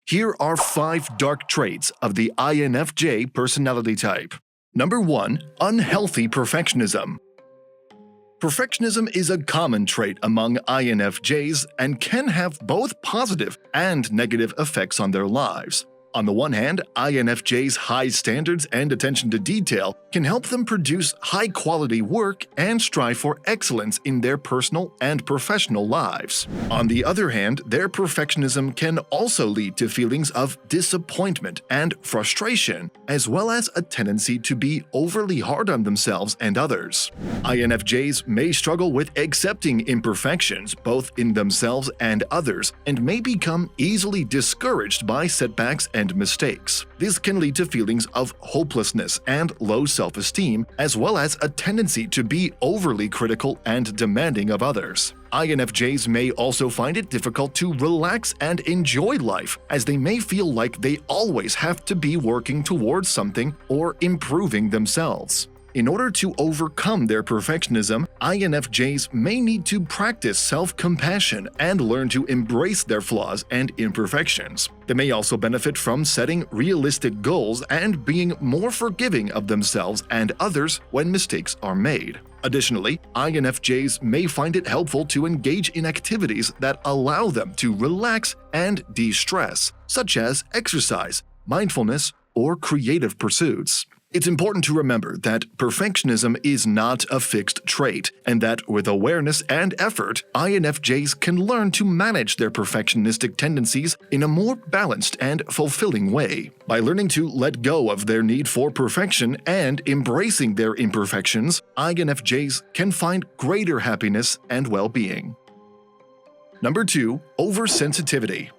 Here are 5 dark traits of the INFJ personality type. Number 1. Unhealthy perfectionism. Perfectionism is a common trait among INFJs and can have both positive and negative effects on their lives. On the one hand, INFJs' high standards and attention to detail can help them produce high-quality work and strive for excellence in their personal and professional lives. On the other hand, their perfectionism can also lead to feelings of disappointment and frustration, as well as a tendency to be overly hard on themselves and others. INFJs may struggle with accepting imperfections both in themselves and others, and may become easily discouraged by setbacks and mistakes. This can lead to feelings of hopelessness and low self-esteem, as well as a tendency to be overly critical and demanding of others. INFJs may also find it difficult to relax and enjoy life, as they may feel like they always have to be working towards something or improving themselves. In order to overcome their perfectionism, INFJs may need to practice self-compassion and learn to embrace their flaws and imperfections. They may also benefit from setting realistic goals and being more forgiving of themselves and others when mistakes are made. Additionally, INFJs may find it helpful to engage in activities that allow them to relax and de-stress, such as exercise, mindfulness, or creative pursuits. It's important to remember that perfectionism is not a fixed trait, and that with awareness and effort, INFJs can learn to manage their perfectionistic tendencies in a more balanced and fulfilling way. By learning to let go of their need for perfection and embracing their imperfections, INFJs can find greater happiness and well-being. Number 2. Oversensitivity.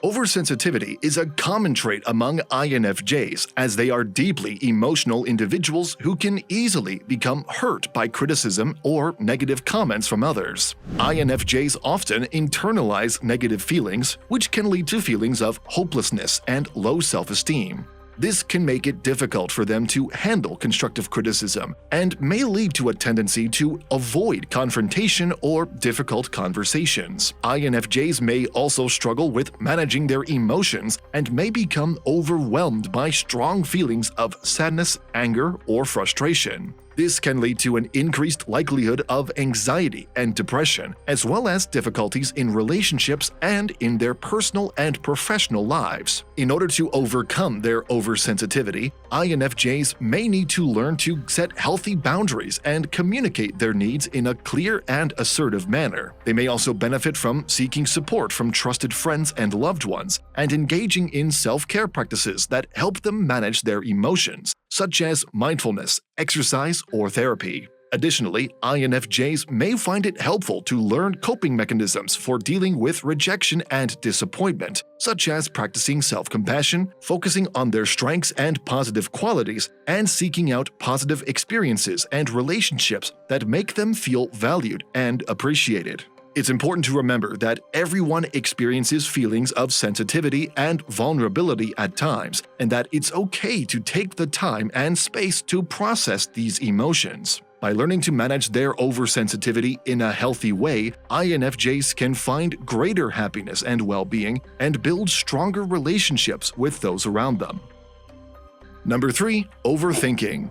Oversensitivity is a common trait among INFJs, as they are deeply emotional individuals who can easily become hurt by criticism or negative comments from others. INFJs often internalize negative feelings, which can lead to feelings of hopelessness and low self-esteem. This can make it difficult for them to handle constructive criticism and may lead to a tendency to avoid confrontation or difficult conversations. INFJs may also struggle with managing their emotions and may become overwhelmed by strong feelings of sadness, anger, or frustration. This can lead to an increased likelihood of anxiety and depression, as well as difficulties in relationships and in their personal and professional lives. In order to overcome their oversensitivity, INFJs may need to learn to set healthy boundaries and communicate their needs in a clear and assertive manner. They may also benefit from seeking support from trusted friends and loved ones, and engaging in self-care practices that help them manage their emotions, such as mindfulness, exercise, or therapy. Additionally, INFJs may find it helpful to learn coping mechanisms for dealing with rejection and disappointment, such as practicing self-compassion, focusing on their strengths and positive qualities, and seeking out positive experiences and relationships that make them feel valued and appreciated. It's important to remember that everyone experiences feelings of sensitivity and vulnerability at times, and that it's okay to take the time and space to process these emotions. By learning to manage their oversensitivity in a healthy way, INFJs can find greater happiness and well-being and build stronger relationships with those around them. Number 3. Overthinking.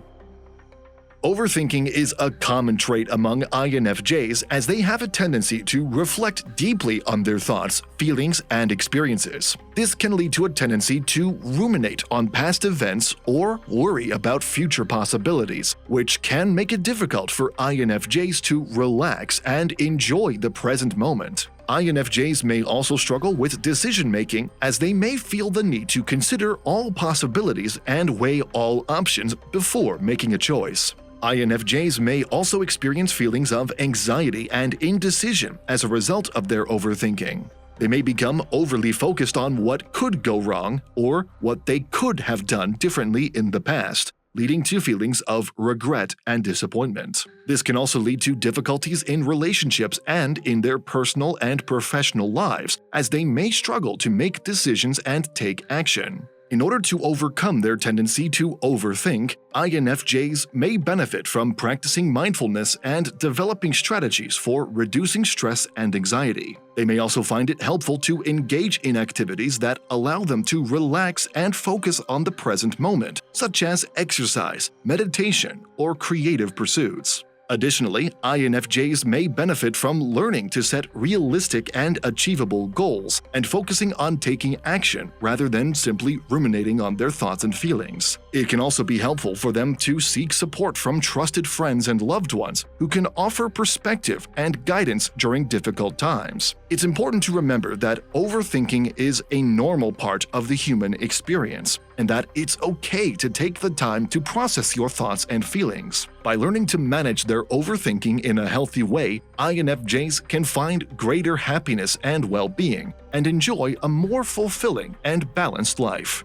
Overthinking is a common trait among INFJs, as they have a tendency to reflect deeply on their thoughts, feelings, and experiences. This can lead to a tendency to ruminate on past events or worry about future possibilities, which can make it difficult for INFJs to relax and enjoy the present moment. INFJs may also struggle with decision-making, as they may feel the need to consider all possibilities and weigh all options before making a choice. INFJs may also experience feelings of anxiety and indecision as a result of their overthinking. They may become overly focused on what could go wrong or what they could have done differently in the past, leading to feelings of regret and disappointment. This can also lead to difficulties in relationships and in their personal and professional lives, as they may struggle to make decisions and take action. In order to overcome their tendency to overthink, INFJs may benefit from practicing mindfulness and developing strategies for reducing stress and anxiety. They may also find it helpful to engage in activities that allow them to relax and focus on the present moment, such as exercise, meditation, or creative pursuits. Additionally, INFJs may benefit from learning to set realistic and achievable goals and focusing on taking action rather than simply ruminating on their thoughts and feelings. It can also be helpful for them to seek support from trusted friends and loved ones who can offer perspective and guidance during difficult times. It's important to remember that overthinking is a normal part of the human experience, and that it's okay to take the time to process your thoughts and feelings. By learning to manage their overthinking in a healthy way, INFJs can find greater happiness and well-being and enjoy a more fulfilling and balanced life.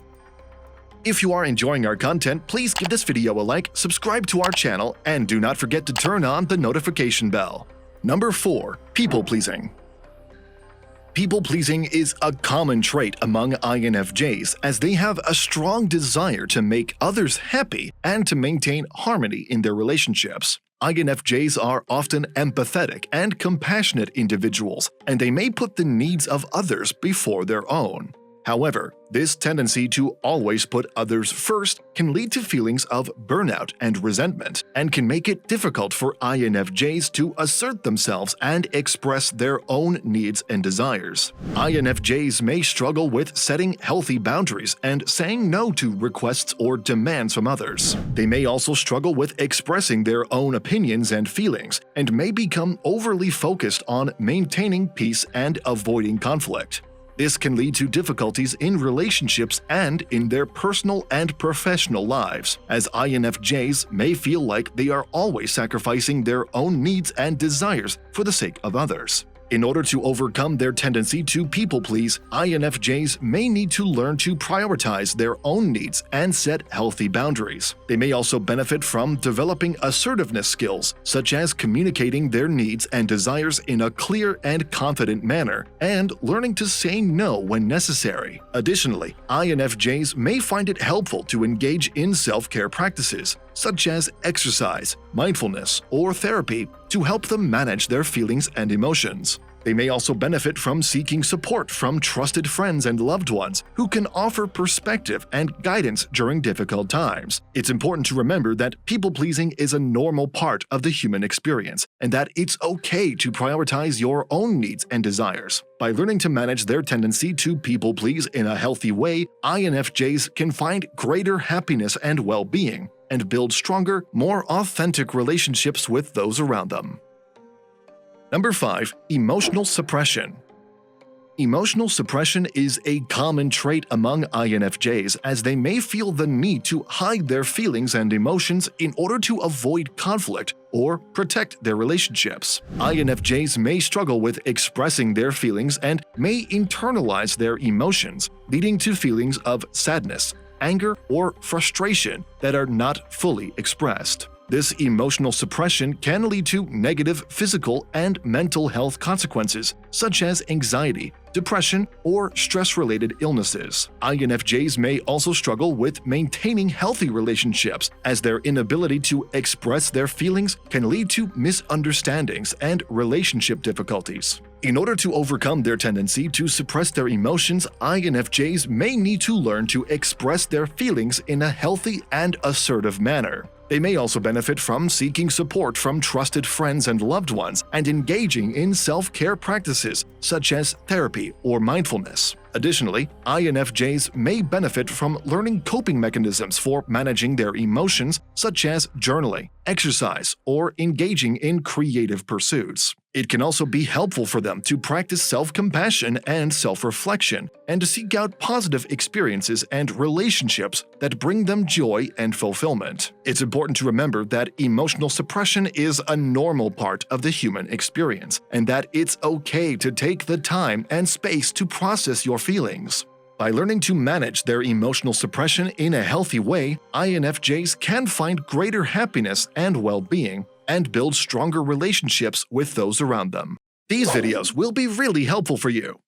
If you are enjoying our content, please give this video a like, subscribe to our channel, and do not forget to turn on the notification bell. Number 4. People-pleasing. People-pleasing is a common trait among INFJs as they have a strong desire to make others happy and to maintain harmony in their relationships. INFJs are often empathetic and compassionate individuals, and they may put the needs of others before their own. However, this tendency to always put others first can lead to feelings of burnout and resentment, and can make it difficult for INFJs to assert themselves and express their own needs and desires. INFJs may struggle with setting healthy boundaries and saying no to requests or demands from others. They may also struggle with expressing their own opinions and feelings, and may become overly focused on maintaining peace and avoiding conflict. This can lead to difficulties in relationships and in their personal and professional lives, as INFJs may feel like they are always sacrificing their own needs and desires for the sake of others. In order to overcome their tendency to people-please, INFJs may need to learn to prioritize their own needs and set healthy boundaries. They may also benefit from developing assertiveness skills, such as communicating their needs and desires in a clear and confident manner, and learning to say no when necessary. Additionally, INFJs may find it helpful to engage in self-care practices, such as exercise, mindfulness, or therapy, to help them manage their feelings and emotions. They may also benefit from seeking support from trusted friends and loved ones who can offer perspective and guidance during difficult times. It's important to remember that people-pleasing is a normal part of the human experience, and that it's okay to prioritize your own needs and desires. By learning to manage their tendency to people-please in a healthy way, INFJs can find greater happiness and well-being, and build stronger, more authentic relationships with those around them. Number 5. Emotional suppression. Emotional suppression is a common trait among INFJs as they may feel the need to hide their feelings and emotions in order to avoid conflict or protect their relationships. INFJs may struggle with expressing their feelings and may internalize their emotions, leading to feelings of sadness, anger, or frustration that are not fully expressed. This emotional suppression can lead to negative physical and mental health consequences, such as anxiety, depression, or stress-related illnesses. INFJs may also struggle with maintaining healthy relationships, as their inability to express their feelings can lead to misunderstandings and relationship difficulties. In order to overcome their tendency to suppress their emotions, INFJs may need to learn to express their feelings in a healthy and assertive manner. They may also benefit from seeking support from trusted friends and loved ones and engaging in self-care practices such as therapy or mindfulness. Additionally, INFJs may benefit from learning coping mechanisms for managing their emotions, such as journaling, exercise, or engaging in creative pursuits. It can also be helpful for them to practice self-compassion and self-reflection, and to seek out positive experiences and relationships that bring them joy and fulfillment. It's important to remember that emotional suppression is a normal part of the human experience, and that it's okay to take the time and space to process your feelings. By learning to manage their emotional suppression in a healthy way, INFJs can find greater happiness and well-being, and build stronger relationships with those around them. These videos will be really helpful for you.